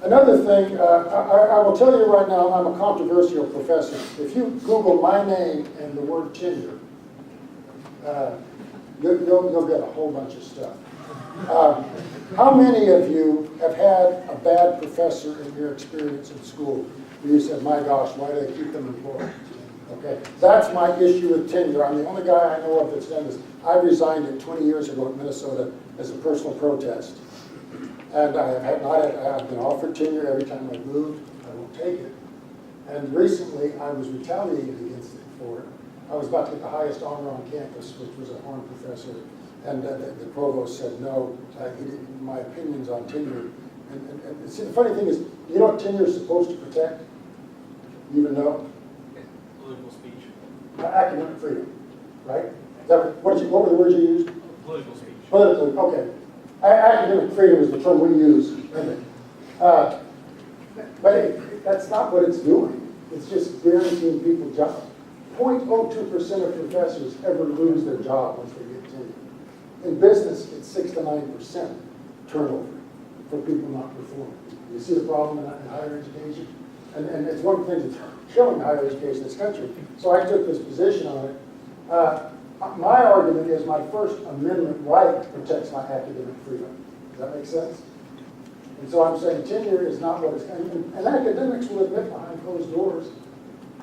Another thing, I will tell you right now, I'm a controversial professor. If you Google my name and the word tenure, you'll get a whole bunch of stuff. How many of you have had a bad professor in your experience in school where you said, my gosh, why do they keep them employed? Okay, that's my issue with tenure. I'm the only guy I know of that's done this. I resigned it 20 years ago in Minnesota as a personal protest. And I have been offered tenure every time I moved. I won't take it. And recently, I was retaliated against it for it. I was about to get the highest honor on campus, which was a Horn professor, and the provost said no. He didn't, my opinions on tenure. And see, the funny thing is, you know what tenure is supposed to protect? You even know? Political speech. Academic freedom, right? Is that, what were the words you used? Political speech. Political, okay. Academic freedom is the term we use. But that's not what it's doing. It's just guaranteeing people jobs. 0.02% of professors ever lose their job once they get tenure. In business, it's 6 to 9% turnover for people not performing. You see the problem in higher education? And it's one of the things that's killing higher education in this country. So I took this position on it. My argument is my First Amendment right protects my academic freedom. Does that make sense? And so I'm saying tenure is not what it's, and academics will admit behind closed doors,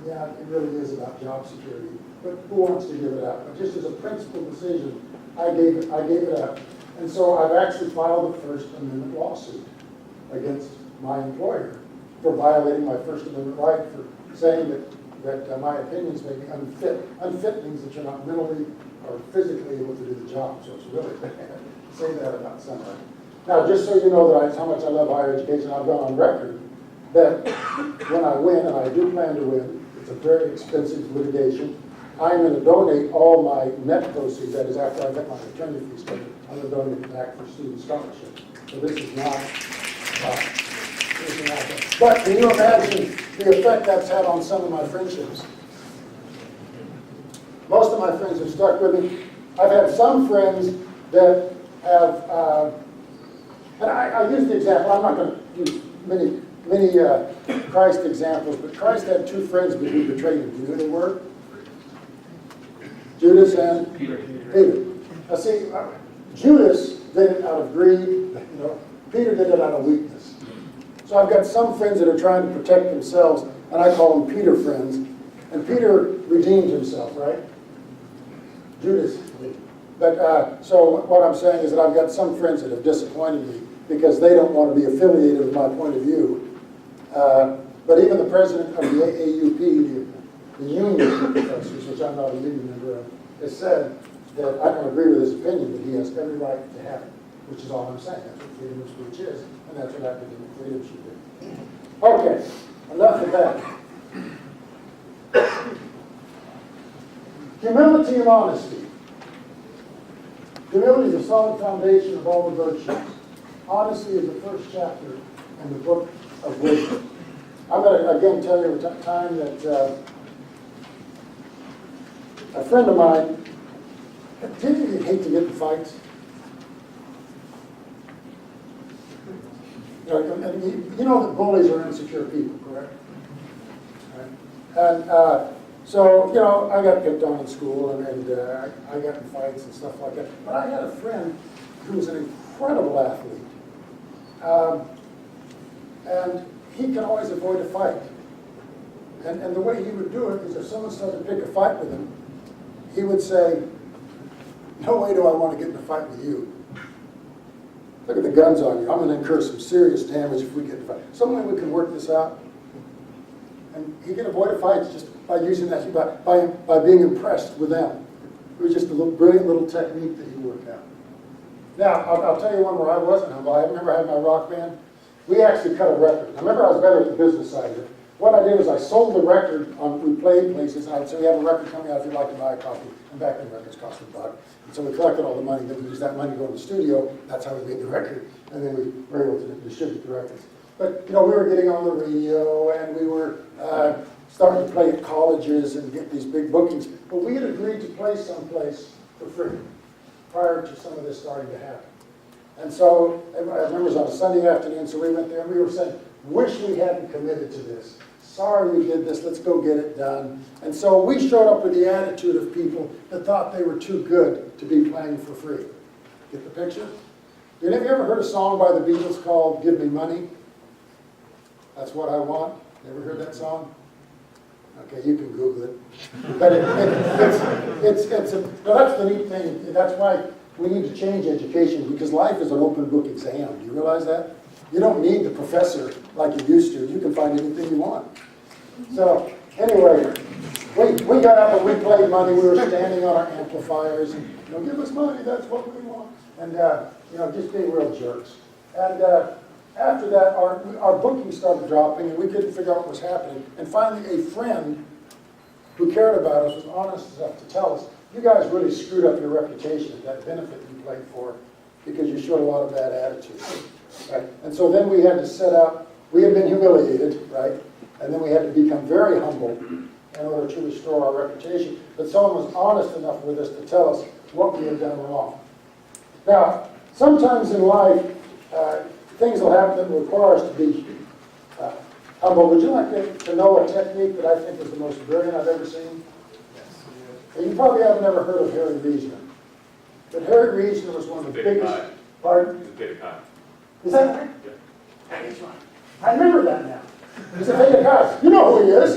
yeah, it really is about job security. But who wants to give it up? But just as a principled decision, I gave it up. And so I've actually filed a First Amendment lawsuit against my employer for violating my First Amendment right, for saying that my opinions may be unfit. Unfit means that you're not mentally or physically able to do the job, so it's really bad to say that about somebody. Now, just so you know that how much I love higher education, I've gone on record that when I win, and I do plan to win, it's a very expensive litigation, I'm going to donate all my net proceeds, that is after I get my fraternity fees paid, I'm going to donate it back for student scholarship. So this is not but can you imagine the effect that's had on some of my friendships? Most of my friends have stuck with me. I've had some friends that have, and I use the example, I'm not going to use many Christ examples, but Christ had two friends but who betrayed him. Do you know who they were? Judas and Peter. Now see, Judas did it out of greed, Peter did it out of weakness. So I've got some friends that are trying to protect themselves, and I call them Peter friends. And Peter redeemed himself, right? Judas did. But so what I'm saying is that I've got some friends that have disappointed me because they don't want to be affiliated with my point of view. But even the president of the AAUP, the union of professors, which I'm not a union member of, has said that I don't agree with his opinion, but he has every right to have it, which is all I'm saying. That's what freedom of speech is, and that's what academic freedom should be. Okay, enough of that. Humility and honesty. Humility is a solid foundation of all the virtues. Honesty is the first chapter in the book of wisdom. I'm going to again tell you a time that a friend of mine, didn't you hate to get in fights? You know that bullies are insecure people, correct? Right. And so, I got picked on in school, and I got in fights and stuff like that. But I had a friend who was an incredible athlete. And he could always avoid a fight. And the way he would do it is if someone started to pick a fight with him, he would say, no way do I want to get in a fight with you. Look at the guns on you. I'm going to incur some serious damage if we get in a fight. Some way we can work this out. And he can avoid fights just by using that, by being impressed with them. It was just a brilliant little technique that he worked out. Now, I'll tell you one where I wasn't humble. I remember having my rock band. We actually cut a record. I remember I was better at the business side of it. What I did was I sold the record we played places, and I'd say, we have a record coming out if you'd like to buy a copy. And back then records cost $1. And so we collected all the money, then we used that money to go to the studio. That's how we made the record. And then we were able to distribute the records. But, we were getting on the radio, and we were starting to play at colleges and get these big bookings. But we had agreed to play someplace for free prior to some of this starting to happen. And so, I remember it was on a Sunday afternoon, so we went there and we were saying, wish we hadn't committed to this. Sorry we did this, let's go get it done. And so we showed up with the attitude of people that thought they were too good to be playing for free. Get the picture? Have you ever heard a song by the Beatles called Give Me Money? That's What I Want. Ever heard that song? Okay, you can Google it. But no, that's the neat thing. That's why we need to change education, because life is an open book exam. Do you realize that? You don't need the professor like you used to. You can find anything you want. So anyway, we got up and we played money. We were standing on our amplifiers and, give us money, that's what we want. And, just being real jerks. And after that, our bookings started dropping and we couldn't figure out what was happening. And finally, a friend who cared about us was honest enough to tell us, you guys really screwed up your reputation at that benefit you played for because you showed a lot of bad attitude. Right? And so then we had to set out, we had been humiliated, right? And then we had to become very humble in order to restore our reputation. But someone was honest enough with us to tell us what we had done wrong. Now, sometimes in life, things will happen that will require us to be humble. Would you like to know a technique that I think is the most brilliant I've ever seen? Yes. You probably haven't ever heard of Harry Reasoner. But Harry Reasoner was one of the biggest... Pardon? He's a Theta Chi. Is that right? Yeah. That's right. I remember that now. He's a Theta Chi. You know who he is.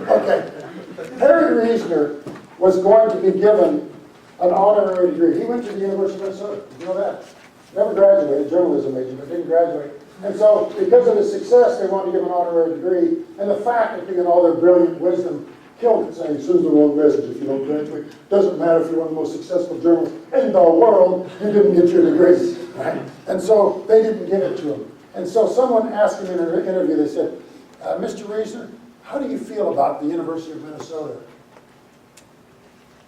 Okay. Harry Reasoner was going to be given an honorary degree. He went to the University of Minnesota. Did you know that? Never graduated, journalism major, but didn't graduate. And so, because of his success, they wanted to give an honorary degree. And the faculty, in all their brilliant wisdom, killed it, saying, sends the wrong message if you don't graduate. Doesn't matter if you're one of the most successful journalists in the world, you didn't get your degree. Right? And so, they didn't give it to him. And so, someone asked him in an interview, they said, Mr. Reasoner, how do you feel about the University of Minnesota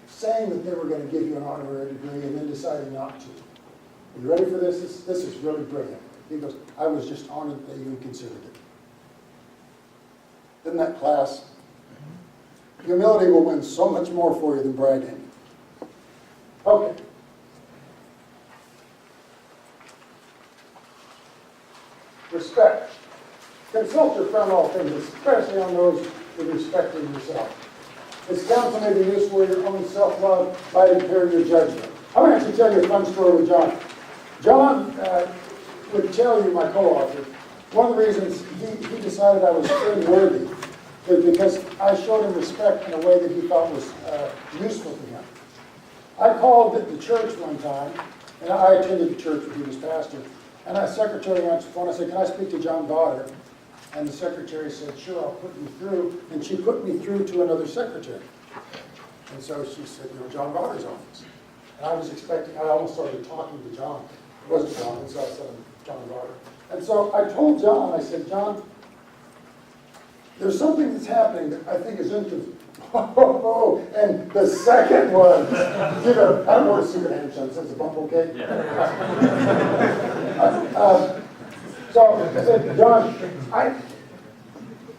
saying that they were going to give you an honorary degree and then deciding not to? Are you ready for this? This is really brilliant. He goes, I was just honored that you even considered it. Isn't that class? Humility will win so much more for you than bragging. Okay. Respect. Consult your friend all things, especially on those with respect in yourself. His counsel may be useful in your own self-love might impair your judgment. I'm going to actually tell you a fun story with John. John would tell you, my co-author, one of the reasons he decided I was unworthy is because I showed him respect in a way that he thought was useful to him. I called at the church one time, and I attended the church when he was pastor, and our secretary answered the phone. I said, can I speak to John Goddard? And the secretary said, sure, I'll put you through. And she put me through to another secretary. And so she said, John Goddard's office. And I was expecting, I almost started talking to John. It wasn't John, and so I said, John Goddard. And so I told John, I said, John, there's something that's happening that I think is interesting. And the second one, I don't know what a secret handshake says, a bump okay? Yeah. So I said, John,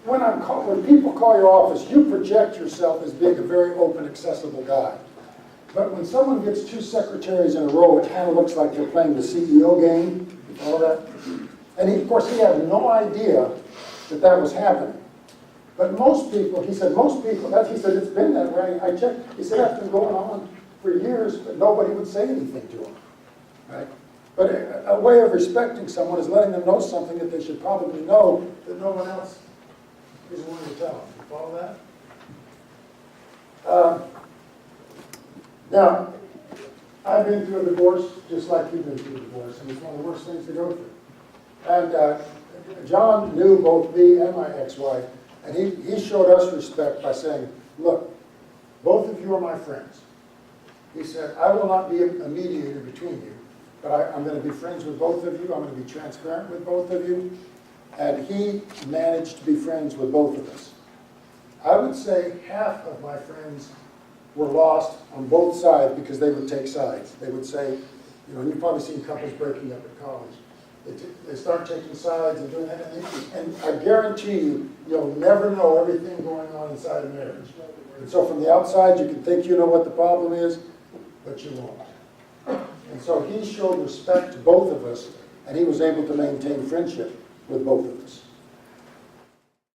when people call your office, you project yourself as being a very open, accessible guy. But when someone gets two secretaries in a row, it kind of looks like they're playing the CEO game, all that. And of course, he had no idea that was happening. But most people, he said, he said, it's been that way. I checked, he said, that's been going on for years, but nobody would say anything to him, right? But a way of respecting someone is letting them know something that they should probably know that no one else is willing to tell them. You follow that? Now, I've been through a divorce just like you've been through a divorce, and it's one of the worst things to go through. And John knew both me and my ex-wife, and he showed us respect by saying, look, both of you are my friends. He said, I will not be a mediator between you, but I'm going to be friends with both of you. I'm going to be transparent with both of you. And he managed to be friends with both of us. I would say half of my friends were lost on both sides because they would take sides. They would say, and you've probably seen couples breaking up at college. They start taking sides and doing that. And I guarantee you, you'll never know everything going on inside a marriage. And so from the outside, you can think you know what the problem is, but you won't. so he showed respect to both of us, and he was able to maintain friendship with both of us.